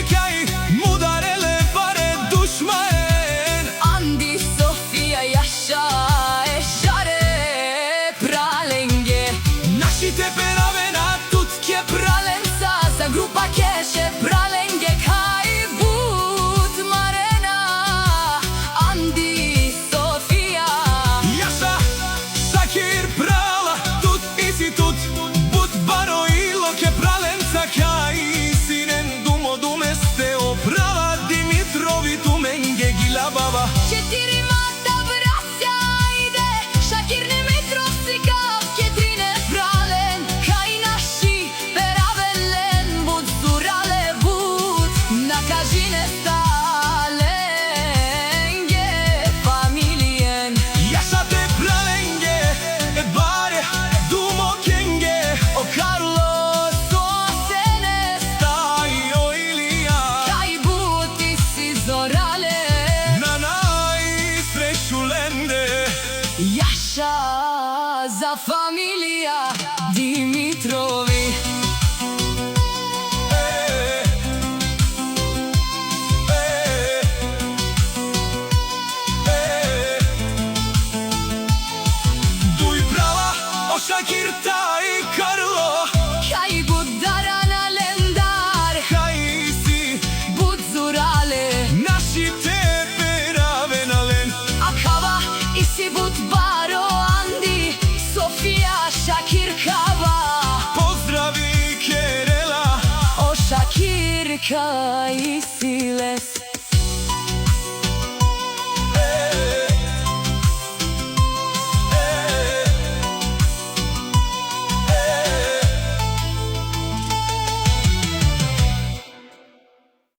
kaj mudarele bare dushmaen. Andi, Sofia, Jasha e Share pralenge. Naši te peravena tutke Pralenca za grupa keše pralenge kaj but Marena. Andi, Sofia, Jasha, Shakir prala tut isi tut. But baro ilo ke pralenca kaj sinen dumo dumeste oprala Dimitrovi tu menge gila baba. Четири мата братја иде, Шакир Димитров Сикав, Кетрине прален, кај наши перавелен, буд сурале буд, накажине сталенге фамилиен. Jasha te pralenge e bare dumo kenge. O Carlos, o Asenes, Tai o Ilija кај буд ти си зорале. na najsrećulende. Jasha za familija Dimitrovi. Duj prala o Shakir taj Karlo. Kaj gudarana lendar, Kaj si bud zurale. naši te peravenalen. Akava isi bud baro Andi, Sofia, Shakir Kava. Pozdravi Kerela. O Shakir kaj isi les.